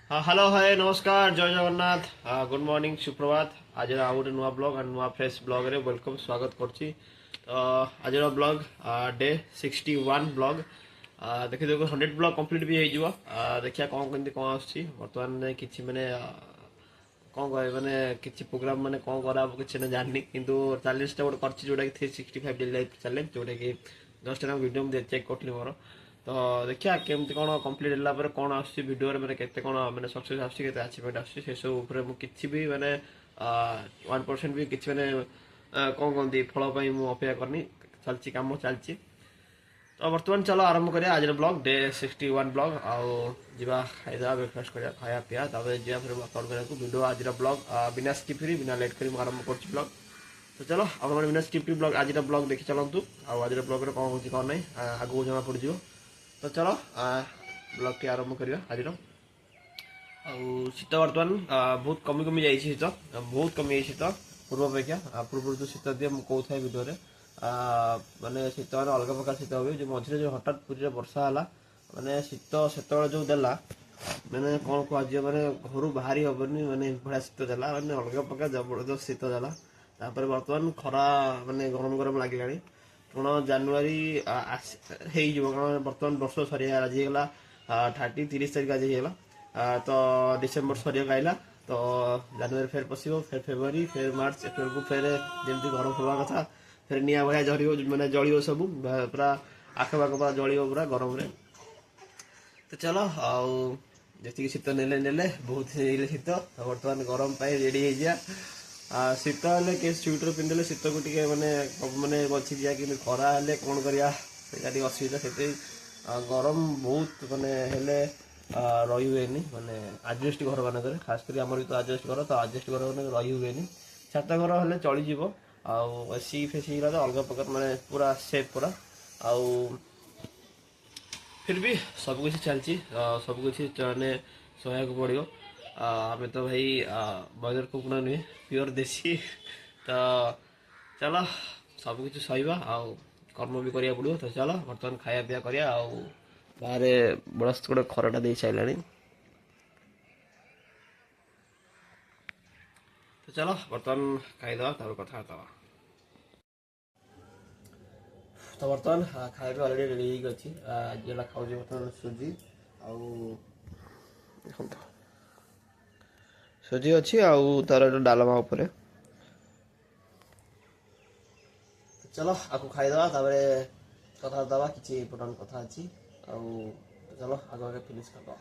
हाँ hello hi नमस्कार जय जगन्नाथ गुड मॉर्निंग सुप्रभात आज आउ गोटे नुआ ब्लॉग एंड नुआ फ्रेश ब्लॉग रे वेलकम स्वागत करछि तो आज ब्लॉग डे 61 ब्लॉग देखि देखो 100 ब्लॉग कंप्लीट भी हो जिवो देखिया कौन केमती कौन आछि वर्तमान किछि माने कौन कहे माने किछि प्रोग्राम माने कौन करा किछि न जाननी किंतु चैलेंज टा गोटे करछि जोटा कि 365 डेली लाइफ चैलेंज जोटा कि जस्ट ना वीडियो में चेक करथि मोर तो देखिया केमती कौन कंप्लीट होला पर कौन आछि वीडियो रे माने केते कौन माने सक्सेस आछि केते अचीवमेंट आछि से सब ऊपर मु किछि भी माने 1% भी किछि माने कौन कहंती फल पई मु अपेक्षा करनी चलछि काम चलछि तो बर्तमान चलो आरंभ करिया आज ब्लॉग डे 61 ब्लॉग आउ जीवा खाइदा ब्रेकफास्ट करिया खाया पिया तबे जिया फिर वर्कआउट करिया को वीडियो आज ब्लॉग बिना स्किप फ्री बिना लेट करी आरंभ करछि ब्लॉग तो चलो अपन बिना स्किप फ्री ब्लॉग आज ब्लॉग देखि चलंतु आ आज ब्लॉग रे कोन होछि कोन नै आगु जमा पड़ जिवो तो चलो ब्लॉग के आरंभ करिया आज शीत बर्तमान बहुत कमी कमी जाइए शीत बहुत कमी जाइए शीत पूर्व अपेक्षा पूर्व जो शीत दिए मुझे कौन भिडियो माने शीत मैंने अलग प्रकार शीत हुए जो मझे जो हठात पुरी वर्षा है माने शीत से जो देला मैंने कौन कह मैंने घर बाहरी हबनी मैंने भाया शीत देला मैंने अलग प्रकार जबरदस्त शीत देला बर्तमान खरा माने गरम गरम लगे कौन जानुरी कारण बर्तमान वर्ष सरी आज होगा 30 तारीख आज होगा तो डिसेम्बर सरी आइला तो जानुरी फेर पशो फिर फेब्रुआरी फिर मार्च एप्रिल को फिर जमी गरम हवा कथा फिर निआ भाया जर मैंने जलियो सब पूरा आखपाख पूरा जलियो पूरा गरम रे तो चलो जी शीत ने बहुत शीत बर्तमान गरम रेडी हो जा शीत हेल्ले के स्वेटर पिंधे शीत को टे मैंने मैंने बची जा कि खरा हेल्ले कौन करा असुविधा से गरम बहुत मानने हेल्ले रही हुए माने आजबेस्ट घर मानक खास कर आम तो आजबेस्ट घर तो आजबेस्ट घर मानक रही हुए छात घर हेल्ले चलीज एसी फेसी तो अलग प्रकार माने पूरा सेफ पूरा आउ फिर भी सबकि चलती सबकि मानने सहक पड़ो आम तो भाई बॉयलर कुकुड़ा नुहे प्योर देसी तो चलो सबकि सहवा आउ कर्म भी करा पड़ो तो चलो बर्तमान खाया पीया करिया बाहर बड़स्त गोटे खराटा दे सारा तो चलो बर्तमान खाईदे तब कथा तो बर्तमान खाଇବା अलरेडी रेडी ହେଇକି ଅଛି ଯେଟା ଖାଉଛି ବର୍ତ୍ତମାନ ସୁଜି ଆଉ ଦେଖନ୍ତୁ ସୁଜି ଅଛି ଆଉ ତାର ଗୋଟେ ଡାଲମା ଉପରେ चलो आକୁ ଖାଇଦେବା ତାପରେ କଥା ଦେବା କିଛି ଇମ୍ପୋର୍ଟାଣ୍ଟ କଥା ଅଛି ଆଉ चलो आगे आगे फिनिश करदे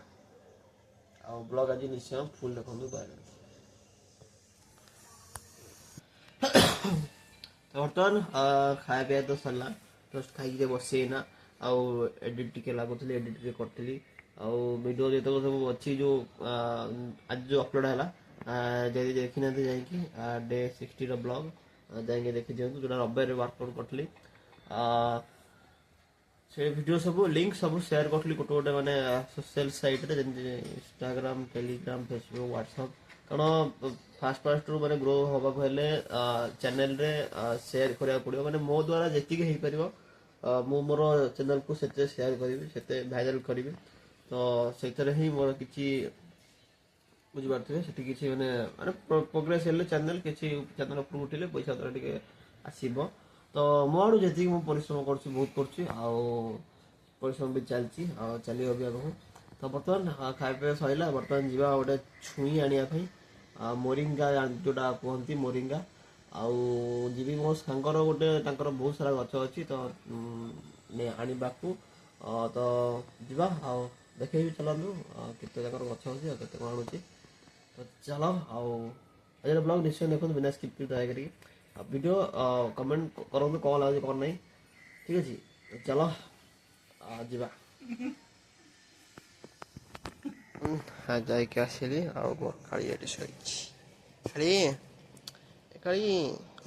आ ब्लॉग आज निश्चय फुल देखो दया तो बर्तमान खाया पिया तो सरला जस्ट खाई बसना आउ एडिट टिके लगुली एडिट टिके करी वीडियो जो सब अच्छी जो आज जो अपलोड है जब देखी ना जाकि डे 60 ब्लॉग जाए देखी दिखाँ जो रविवार वर्कआउट करी से वीडियो सब लिंक सब शेयर करी गोटे गोटे मैंने सोशल साइट रे इंस्टाग्राम टेलीग्राम फेसबुक व्हाट्सएप कारण फास्ट फास्ट रू मैंने ग्रो हवा हेल्ले चैनल रे शेयर करा पड़ो मैंने मो द्वारा जी हो पार मु मोर चैनल को से शेयर करी से भाइराल करी तो से ही मोर कि बुझीपारे से किसी मैंने माने प्रोग्रेस हेल्ले चैनल किसी चैनल ऊपर उठे पैसा टे आसब तो मो आड़ू जी परिश्रम कर बहुत परिश्रम भी चलती चलो भी आगे तो बर्तमान खाया सैला बर्तमान जावा गोटे छुई आने मोरिंगा जोटा कहती मोरिंगा आउ जी मो सांगर गोटे बहुत सारा गच अच्छी तो आने को तो जावा देखे चलू केते गच अच्छी केते कौन आणुची तो चलो आज ब्लॉग निश्चय देखो बिना स्किप कर वीडियो कमेंट करूँ कौन लगे कौन नहीं ठीक अच्छे तो चलो जावा हाँ जाके आसिली आड़ी शोई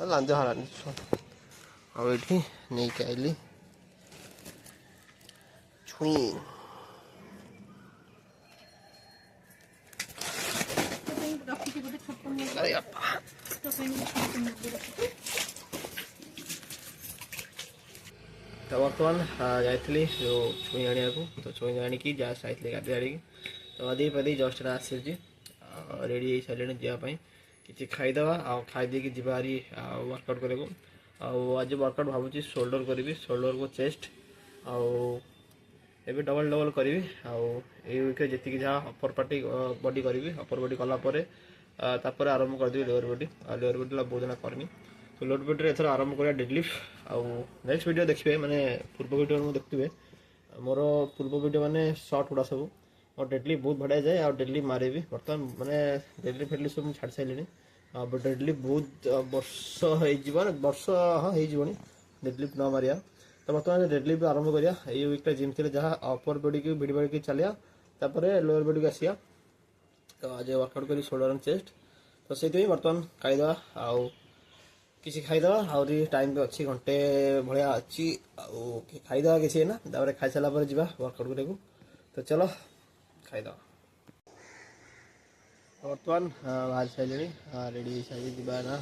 लांज हारानी आईटी नहीं आइली छुई तो बर्तमान जाइली जो छुई आने को तो छुई आणिकी जा गाड़ी आड़ी तो गाधी पाधी जस्ट आसी रेडी हो सारे जावाई किसी खाईदे खाईदे जारी वर्कआउट करने आज वर्कआउट भावुँ शोल्डर करी शोल्डर को चेस्ट एबे डबल डबल करी वीक जी जहाँ अपर पार्टी बॉडी करी अपर बॉडी कलापर तापर आरंभ करदेवी लोअर बॉडी बहुत दिन करनी तो लोअर बॉडी एथर आरंभ करा डेडलिफ्ट आउ नेक्स्ट वीडियो देखिए माने पूर्व वीडियो में देखिए मोर पूर्व वीडियो माने शॉर्ट गुड़ा सब और डेडलिफ्ट बहुत बढ़िया जाए और डेडलिफ्ट मारे भी बर्तमान माने डेडलिफ्ट फेडलिफ्ट सब छाड़ सारे डेडलिफ्ट बहुत वर्ष हाँ हो डेडलिफ्ट न मारिया तो बर्तमान डेडलिफ्ट आरंभ करिया ये वीकटा जिम थे जहाँ अपर बॉडी की भिड़ बाड़ी चलिया तापर लोअर बॉडी को आसिया तो आज वर्कआउट करी शोल्डर एंड चेस्ट तो से बर्तमान खाईदे आउ किसी खाईदे आहरी टाइम भी अच्छी घंटे भाया अच्छी खाईदे किसी ना तापर खाई सारा जा वर्कआउट करने तो चलो खाईदे बर्तमान बाहर सारे रेडी सारी ना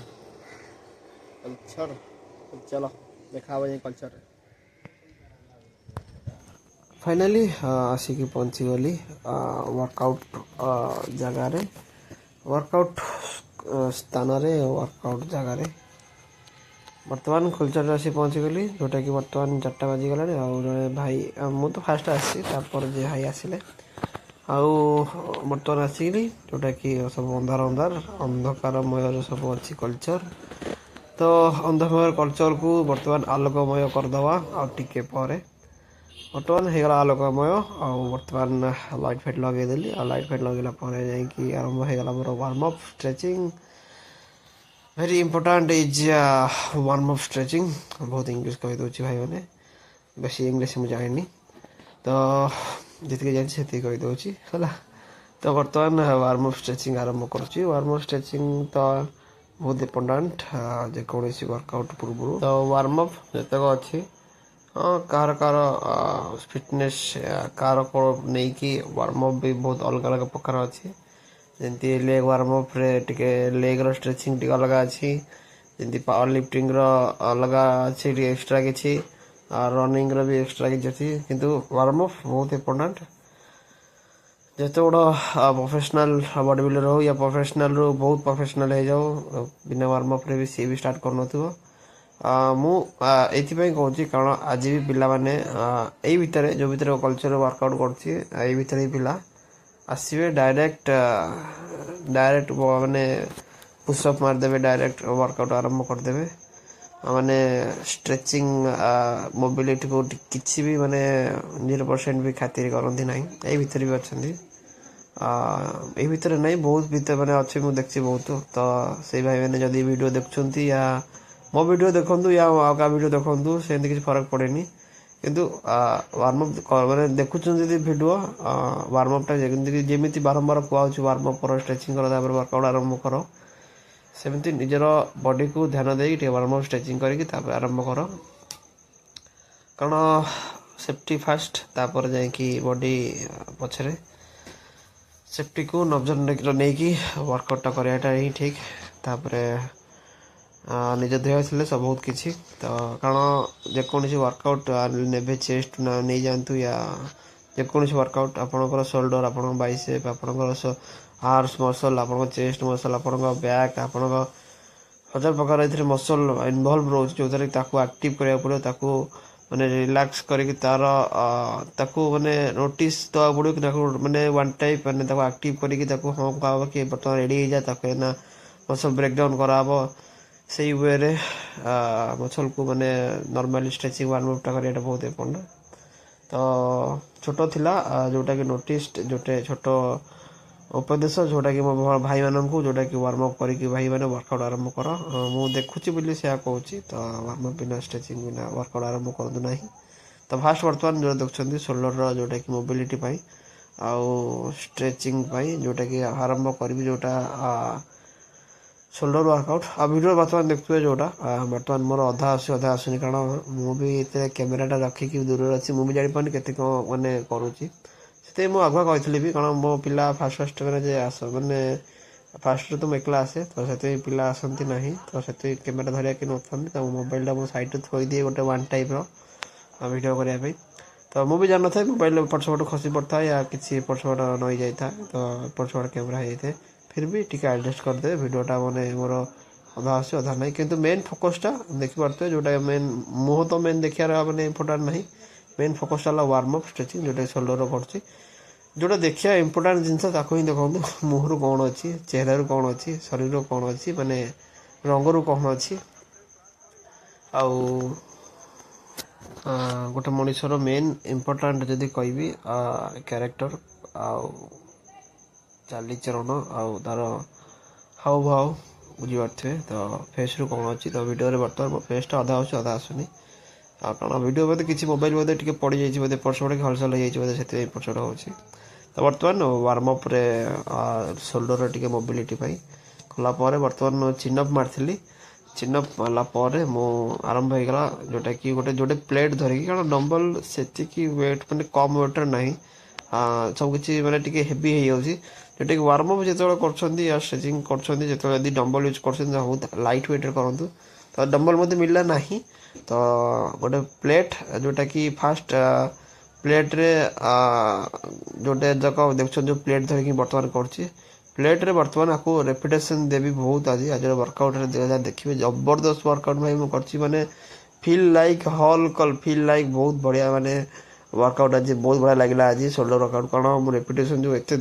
कल्चर चलो देखा जाए कल्चर फाइनाली आसिक पहुँची गली वर्कआउट जगार वर्कआउट स्थान वर्कआउट जगार बर्तमान कल्चर आसी पहुँची गली जोटा कि बर्तमान 4टा बाजिगला जो भाई मु तो फास्ट आपर जे भाई आसिले आउ बर्तमान आसिक जोटा कि सब अंधार अंधार अंधकारमय सब अच्छी कल्चर तो अंधकारमय कल्चर को बर्तमान आलोकमय करदे आगे पर बर्तमान होगला आलोकमय बर्तमान लाइट फाइट लगेदेली लाइट फाइट लगेला जाकि आरंभ होगला मोर warm up stretching very important is warm up stretching बहुत इंग्लीश कहीदे भाई मैंने बेसी इंग्लीश मुझे जानी तो जितके जानी कहीदे है तो बर्तमान वार्म अप स्ट्रेचिंग आरंभ करुँची वार्म अप स्ट्रेचिंग तो बहुत इंपोर्टाट जेकोसी वर्कआउट पूर्व तो वार्म अप जितक अच्छी हाँ कार फिटनेस कार को नहीं कि वार्म अप भी बहुत अलग अलग प्रकार अच्छी जमी लेग वार्म अप टे लेग रो स्ट्रेचिंग टी अलग अच्छी जमी पावर लिफ्टिंग रो अलग अच्छी एक्सट्रा किसी रनिंग रो भी एक्सट्रा किसी किंतु वार्म अप बहुत इंपोर्टेंट जिते बड़ प्रोफेशनल बॉडी बिल्डर हो या प्रोफेशनल रू बहुत प्रोफेशनल हो जाओ बिना वार्म अप भी सी भी स्टार्ट कर मुझे कहूँ कारण आज भी पिला माने यही भितर जो भितर कल्चर वर्कआउट कर भितर पिला आसवे डायरेक्ट डायरेक्ट माने पुशअप मारदेवे डायरेक्ट वर्कआउट आरंभ करदे माने स्ट्रेचिंग मोबिलिटी को किसी भी माने 0% भी खातिर करती ना यही भितर भी अच्छा यही भितर नहीं बहुत भितर मैंने अच्छे मुझे देखी बहुत तो से भाई मैंने जदि वीडियो देखुं या मो वीडियो देखु या का वीडियो देखु से किसी फरक पड़ेनी किंतु वार्म अप मैंने देखुं वीडियो वार्म अपटा जमी बारंबार कहूँ वार्म अप कर स्ट्रेचिंग कर वर्कआउट आरंभ कर सेमती निजर बॉडी को ध्यान दे वार्म अप स्ट्रेचिंग करके आरंभ कर कारण सेफ्टी फास्ट तापर जाकि बॉडी पछरे सेफ्टी को नजर नहीं वर्कआउटा कराटा ही ठीक तापर निज देह थे सब बहुत किसी तो कारण जेकोसी वर्कआउट ने चेस्ट नहीं जातु या जेकोसी वर्कआउट आपणकर शोल्डर आपण बाइसेप आपणकर आर्म्स मसल आपण चेस्ट मसल आपण बैक आपण 1000 प्रकार ए मसल इनवल्व रोज जो एक्टिव करा पड़ो माने रिलैक्स करके तार ताकू माने नोटिस तो पड़ो कि माने वन टाइप माने एक्टिव करके हाँ कहा कि बर्तमान रेडी हो जाए ना मसल ब्रेकडाउन कराब से वे मसल को माने नॉर्मली स्ट्रेचिंग वार्म अपटा करा बहुत इम्पोर्टेंट तो छोट थिला जोटा कि नोटिस जोटे छोट उपदेश जोटा कि मो भाई मानक जोटा कि वार्म अप करके भाई मैंने वर्कआउट आरंभ कर मु देखुची बोली से कहूँ तो वार्म अप बिना स्ट्रेचिंग बिना वर्कआउट आरंभ करूँ ना तो फास्ट बर्तमान जो देखते शोल्डर जोटा कि मोबिलिटी आउ स्ट्रेचिंग जोटा कि आरंभ करी जोटा शोल्डर वर्कआउट आ वीडियो बर्तमान देखते जोटा बर्तमान मोर अधा आसुनी कारण मुझे कैमेराटा रखिकी दूर अच्छी मुझे जापानी के मैंने करुँची से मुझे आगुआ कही भी कारण मो पिला फास्ट मैंने आस मैंने फास्ट तो एकला आसे तो से पिला आसती ना तो से कैमेरा धरिया कि नथा तो मोबाइलटा मो साइड थोड़ी दिए गोटे वन टाइप भिडियो करने तो मुझे जान था मोबाइल पछपट खसी पड़ता है या किसी पछपट नई जाता तो पछपट कैमेरा हो जाए फिर भी टी एडजस्ट करदे भिडटा मैंने मोर अधा आस अधा ना कि मेन फोकसटा देखिपे जोटा मेन मुह तो मेन देखार मैंने इम्पोर्टाट ना मेन फोकसटा वार्म अप स्ट्रेचिंग जोटा शोल्डर कर जोटा देखा इम्पोर्टाट जिनस ही देखो मुहर कौन अच्छी चेहरा कौन अच्छी शरीर कौन अच्छी माने रंगर कौन अच्छी आउ गोटे मनुष्यर मेन इम्पोर्टाट जदि कहि क्यारेक्टर आउ चालीचरण आउ तार हाव भाव बुझीपारे तो फेस रु कौन अच्छी तो वीडियो बर्तमान मो फेसटा अधा अधा आसुनी कारण वीडियो बोधे किसी मोबाइल बोधे टी पड़ जाइए बोधे पछपटे हलचल हो जाए से पछड़ हो तो बर्तमान वार्म अप शोल्डर टी मोबिलिटी कलापर बर्तमान चिनअप मारी चिनअप मारापर मु आरंभ होगा जोटा कि गोटे प्लेट धरिकी कारण डम्बल से वेट मैंने कम वेट ना सब किसी मैंने टी हेवी हो जाए जोटा कि वार्म अप जो कर स्ट्रेचिंग कर डम्बल यूज कर बहुत लाइट वेट करूँ तो डम्बल मत मिलला ना तो गोटे प्लेट जोटा कि फास्ट प्लेट रे जोटे जक देख जो प्लेट धरिकी बर्तमान कर प्लेट रे बर्तमान आपको रेपुटेशन देवी बहुत आज वर्कआउट देखिए जबरदस्त वर्कआउट भाई मुझे माने फील लाइक हॉल कल फील लाइक बहुत बढ़िया माने वर्कआउट आज बहुत बढ़िया लगे आज शोल्डर वर्कआउट कारण मो रेपुटेशन जो एत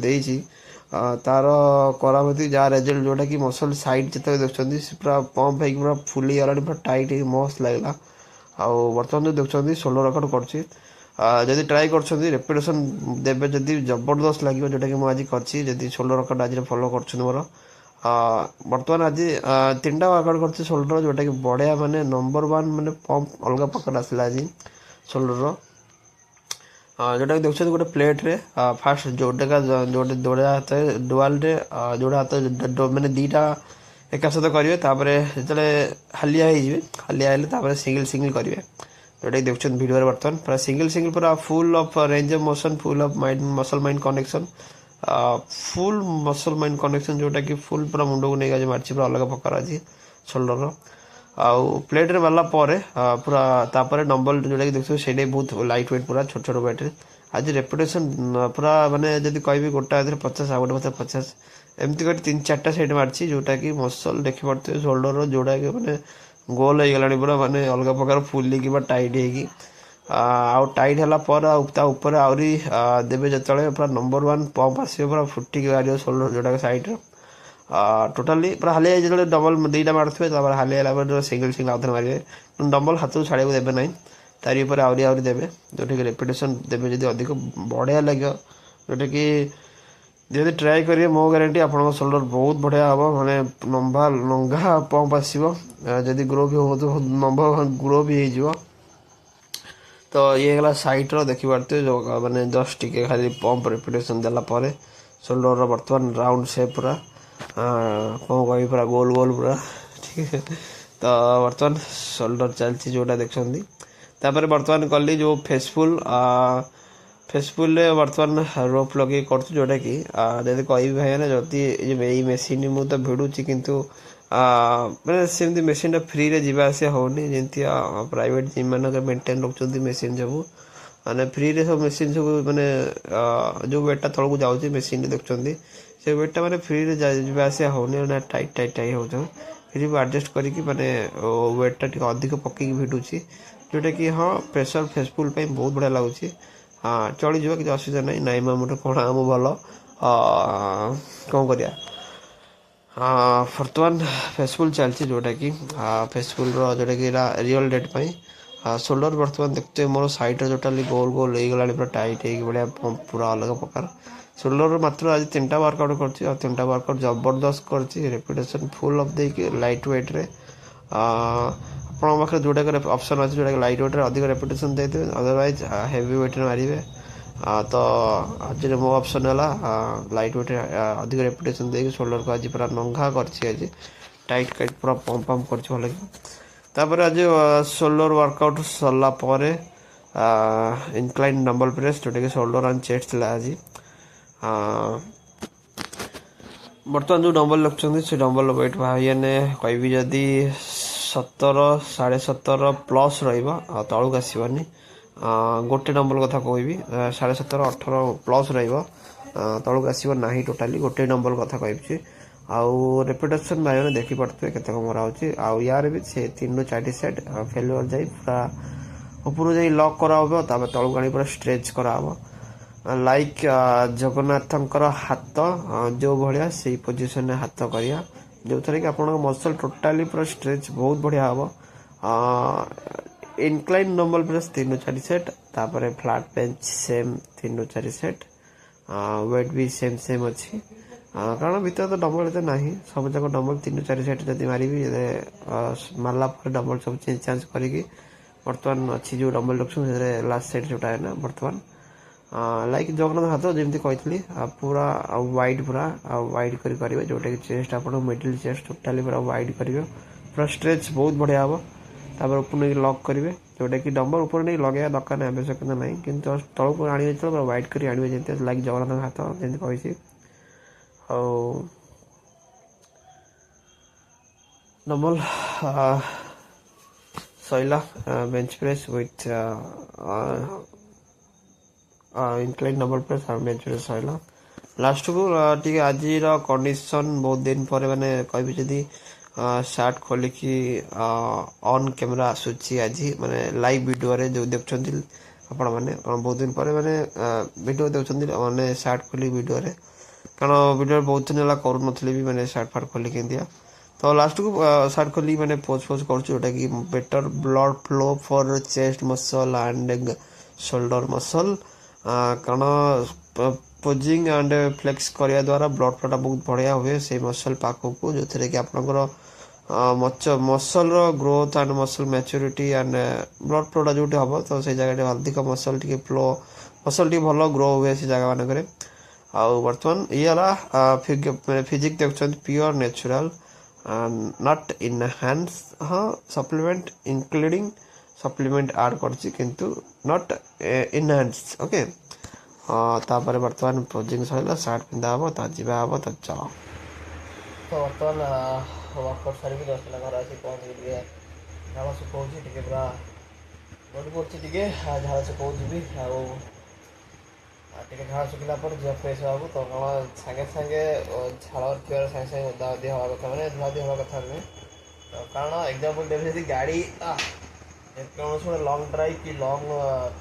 तार करामती जहाँ रेजल्ट जोटा कि मसल साइड जिते देखते पूरा पंप हो पूरा फुली गला पूरा टाइट मस्त लगला आउ बर्तमान जो देखते शोल्डर वर्कआउट कर जदि ट्राए कर रेपुटेशन देवे जदि जबरदस्त लगे जोटा कि मुझे कर शोल्डर वर्कआउट आज फॉलो कर मोर बर्तमान आज 3टा वर्कआउट कर शोल्डर जोटा कि बढ़िया माने नंबर 1 माने पंप अलग प्रकार आसला आज शोल्डर जोटा कि देखते गोटे प्लेट रे फास्ट जोटा जोटे जोड़ा हाथ डुआल रे जोड़ा हाथ मैंने 2टा एका सहित करेंगे जो हालिया हालिया सिंगल सिंगल करेंगे जोटा कि देखते वीडियो बर्तमान पूरा सिंगल सिंगल पूरा full of range of motion full of mind muscle mind connection full muscle mind connection जोटा कि फुल पूरा मुंड को नहीं मार्च पूरा अलग प्रकार आज शोल्डर आउ प्लेट रे वाला पूरा तापर डम्बल जोटा कि देखते से बहुत लाइट वेट पूरा छोट छोट वेट आज रेपुटेशन पूरा माने जब कह गोटा 50 आ गोटे 50 एमती कर 3-4टा सेट मार्ची जोटा कि मसल देखी पारे शोल्डर जोड़ा कि मैंने गोल हो गला पूरा माने अलग प्रकार फुली कि टाइट हो टाइट है आहरी देवे जो पूरा नंबर 1 पंप आस पूरा फुटिक बाहर शोल्डर जोटा साइड टोटाली पूरा हालिया जो डबल 2टा मारुवे हालिया सिंगल सिंगल आउे मारे डम्बल हाथ को छाड़ा देवे ना तारी आहरी आहरी देवे जोटा कि रेपुटेशन देवे जब अधिक बढ़िया लगे जोटा कि जब ट्राए करेंगे मो गारंटी आप शोल्डर बहुत बढ़िया हम मैंने लंबा लंघा पंप आसो जदि ग्रो भी हो तो लंबा ग्रो भी हो तो ये गला साइट रो देखी पारते जो मैंने जस्ट टिके खाली पंप रेपुटेशन देला शोल्डर बर्तमान राउंड शेप पूरा कौन कह पूरा गोल गोल पूरा ठीक है तो बर्तमान शोल्डर चलती जोटा देखते बर्तमान कली जो फेसफुल बर्तमान रोप लगे कर जोटा कि जब कह भाई ना जदि ये मेसीन मुझे भिड़ुची किंतु मैंने सेमती मेसीन फ्री रे जीवा आसिया होनी जमी प्राइवेट जिम मान मेंटेन रखुच्च मेसीन सब मैंने फ्री रे सब मेसीन सब मैंने जो वेटा तौक जाऊँगी मेसीन देखते से वेटा मैंने फ्री रे जीवा आसिया होनी टाइट टाइट टाइट हो फिर भी एडजस्ट करके मैंने वेटा टी अधिक पकईक भिड़ुची जोटा कि हाँ प्रेशर फेसफुल बहुत बढ़िया लगुच हाँ चली जा कि असुविधा ना नाई मोटे कौन आम भल कौन कर बर्तमान फेसफुल चलती जोटा कि फेसफुल जोटा कि रियल डेट शोल्डर बर्तमान देखते मोर साइड टोटाली गोल गोल हो गला पूरा टाइट हो बढ़िया पूरा अलग प्रकार शोल्डर मात्र आज 3टा वर्कआउट कर 3टा वर्कआउट जबरदस्त कर reputation full of they light weight रे आप पाखे जोटा ऑप्शन अच्छे जोटा लाइट वेट अधिक रेपुटेशन देते अदरवाइज हेवी वेट मारे तो आज मो ऑप्शन है लाइट वेट अधिक रेपुटेशन दे शोल्डर को आज पूरा नंगा कर टाइट टाइट पूरा पंप पंप कर भल तापर आज शोल्डर वर्कआउट सरला इनक्लाइन डम्बल प्रेस जोटा कि शोल्डर एंड चेस्ट थी आज बर्तमान जो डम्बल रखुच्च से डम्बल वेट भाई ने कह जदि 17 17.5 प्लस रहा तलुक आसवानी गोटे डम्बल कथा कहबी 17.5 18 प्लस रहिबो तळक आसीबो नाही टोटाली गोटे डम्बल कथा कहबी आउ रेपुटेशन भाई देखी पड़ते केते मरा होची आउ यार भी से 3 ରୁ 4 सेट फेल्युअर जाई पूरा ऊपर जाई लॉक करा होबो ताबे तळक आनी पूरा स्ट्रेच करा होबो लाइक जगन्नाथंकर हाथ जो भाया से पोजिशन में हाथ करिया जो थरे कि आपन मसल टोटाली पूरा स्ट्रेच बहुत बढ़िया हम इनक्लाइन डम्बल प्रेस 3 ରୁ 4 सेट तापर फ्लैट बेंच सेम 3 ରୁ 4 सेट वेट भी सेम सेम अच्छी कारण भीतर तो डम्बल एते नहीं सब जाक डम्बल 3 ରୁ 4 सेट जदि मारिबी मारला पर डम्बल सब चेंज चेंज करिकी बर्तमान अच्छी जो डम्बल रखुँ लास्ट सेट जोटा है ना बर्तमान लाइक जगन्नाथ हाथ जमी कही पूरा वाइड पूरा वाइड करेंगे जोटा कि चेस्ट आप मिडिल चेस्ट टोटाली पूरा वाइड करेंगे पूरा स्ट्रेच बहुत बढ़िया हम तापर ऊपर नहीं लॉक करेंगे जोटा कि डम्बर ऊपर नहीं लगे दरकार नहीं आवश्यकता नहीं कि तौक आने पूरा वाइड कर आने जमी लाइक जगन्नाथ हाथ जमी कही dumbbell Saila bench press with incline double press और बेंच प्रेस सैला लास्ट को टी आज कंडीशन बहुत दिन पर मैंने कहि जदि शार्ट खोलिकी ऑन कैमरा आसूची आज माने लाइव वीडियो रे जो देखछन्ती आपण माने बहुत दिन पर मैंने वीडियो देखछन्ती माने शार्ट खोली वीडियो रे कारण वीडियो बहुत दिन ला करू नथले भी मैंने शार्ट फार्ट खोली के दिया तो लास्ट को शार्ट खोली मैंने पोज पोज कर जोटा कि better blood flow for chest muscle and shoulder muscle कारण पोजिंग एंड फ्लेक्स करने द्वारा ब्लड फ्लो बहुत बढ़िया हुए से मसल पाखक को जो थे कि आपंकर muscle growth and muscle maturity and blood फ्लोटा जो हम तो से जगह अधिक मसल टी फ्लो मसल टी भल ग्रो हुए से जगह मानक आउ बर्तमान ये फिजिक देखते प्योर नेचुरल नॉट इन हैंड्स हाँ सप्लीमेंट इंक्लूडिंग सप्लीमेंट ऐड करतु नॉट इन हैंड्स ओके तापर बर्तमान पोजिंग सर सार्ट पिंधा हम तो जा हम तो चल तो बर्तमान वर्कआउट सारी 10 घर आसी पहुँच झाड़ सुखाऊँ टे पूरा बड़ी पड़े झाड़ सुखाऊँ टे झाड़ सुखला झील फ्रेश हाँ तो कौन सागे सागे झाड़ क्योर सागे सागे उदादी हवा कथा मैंने धुआधी हवा कथा नुहे तो कारण एक्जामपल देवी गाड़ी कौन गोटे लंग ड्राइव कि लंग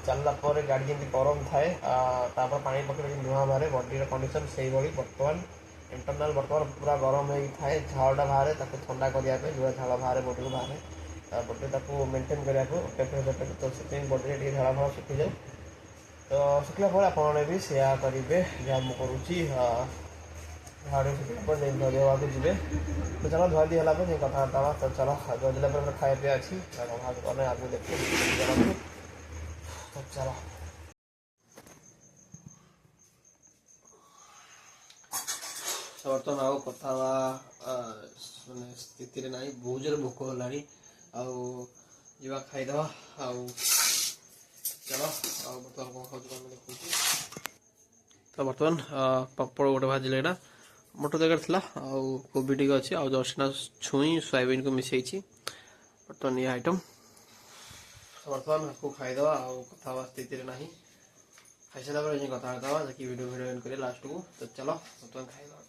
चलला गाड़ी जमी गरम थाए पानी पकड़े धुआं बाहर बॉडी कंडीशन से भाई बर्तमान इंटरनाल बर्तमान पूरा गरम हो थाए झाड़ा बाहर ठंडा करने जो झाड़ बाहर बॉडी को बाहर बॉडी मेंटेन करने टेम्परेचर तो से बॉडी झाड़ा फाड़ा सुखी जाए तो सुखला पर आपने भी सेया करेंगे जहाँ मुझे करुच्ची झाड़ी सुखला धुआ जी तो चलो धुआ दी है कथबार्ता तो चलो धोदेला खाया पीया अच्छी आगे देखिए तो चलो बर्तमान आउ कथा मैंने स्थिति ना बहुत जोर भोक होलानी आवा खाईदे आउ चलो बर्तमान कौन खाऊ देखा तो बर्तमान पापड़ गोटे भाजिले ना मोटर जगह थी कोबी टी अच्छी आउ जस्ट ना छुई सोयाबीन को मिसई बर्तमान ये आइटम बर्तमान आपको खाईदे कथा स्थिति ना खाई सारा कथा कि वीडियो वीडियो एंड करें लास्ट को तो चलो बर्तमान खाईदे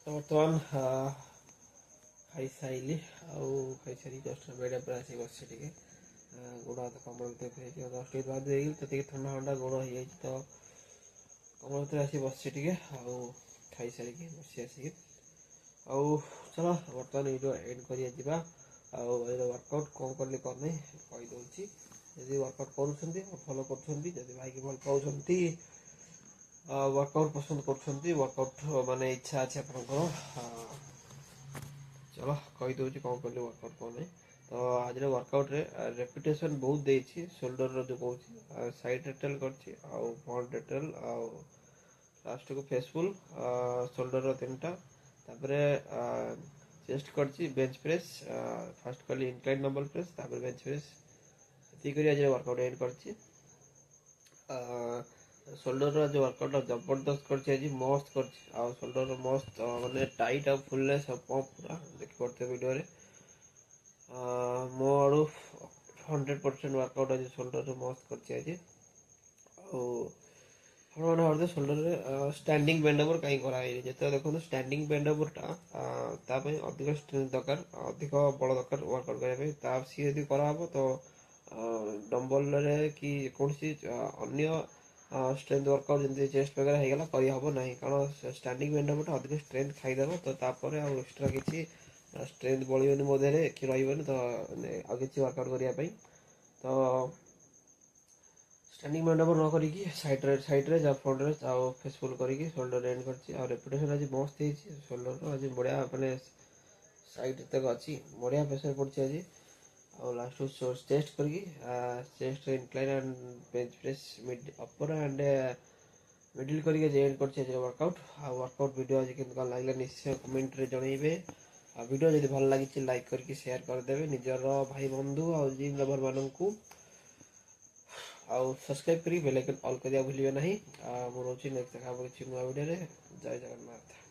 तो बर्तमान खाई सारी खाई सारी जस्ट बेड पर आसी बस गोड़ हाथ कमल जस्ट बाद तो ठंडा ठंडा गोड़ हो जाए तो कमल थे आसी बस खाई सारिकी बस आसिक चलो बर्तमान वीडियो एंड कर वर्कआउट कौन कले कौन नहीं कहीदे जदि वर्कआउट कर फॉलो कर भाई भल पाँच वर्कआउट पसंद कर वर्कआउट माने इच्छा अच्छे आपंकर चलो कहीदे कौन कले वर्कआउट कौन नहीं तो आज वर्कआउट रे रेपुटेशन बहुत देछि शोल्डर जो कहूँ साइड रेटेल कर फ्रंट रेटेल लास्ट को फेसफुल शोल्डर तीन चेस्ट कर बेंच प्रेस फास्ट कली incline dumbbell press bench press ये आज वर्कआउट एंड कर शोल्डर जो वर्कआउट जबरदस्त कर मस्त कर शोल्डर मस्त माने टाइट आ फुलनेस पंप पूरा देखी पड़ते वीडियो रे मो आड़ू 100% वर्कआउट आज शोल्डर मस्त करछि आज और हमारे शोल्डर स्टैंडिंग बेंड ओवर कहीं कराई जिते देखो स्टैंडिंग बेंड ओवरटा अधिक स्ट्रेंथ दरकार अधिक बल दरकार वर्कआउट करने सी यदि कराब तो डम्बल कि कौन सी अन्य स्ट्रेंथ वर्कआउट जमी चेस्ट वगैरह होगा करहब ना कारण स्टैंडिंग बेंड ओवरटा अधिक स्ट्रेंथ खाईदेव तो तापर आउ एक्सट्रा किसी स्ट्रेंथ बढ़िबनी मो देहरे कि रही तो आउ किसी वर्कआउट करने तो स्टैंडिंग बेंड ओवर न करी साइड रे जा फ्रंट रे आउ फेस फुल करी शोल्डर एंड करछि आ रेपुटेशन आज मस्त होइछि शोल्डर आज बढ़िया माने साइड तक अच्छी बढ़िया प्रेशर पड़छि आज और लास्ट चेस्ट करी chest incline and bench press mid upper and middle करी एंड करछि आज वर्कआउट आ वर्कआउट वीडियो आज केन लागला निश्चय कमेंट रे जणैबे आ वीडियो जदि भल लागिछि लाइक करके शेयर कर देबे निजर भाई बंधु आ जिम लवर माननकु आउ सब्सक्राइब करी बेल आइकन ऑल करिया भूलिबे नहीं आ मोर होछि नेक्स्ट देखा किछि नुवा वीडियो रे जय जगन्नाथ।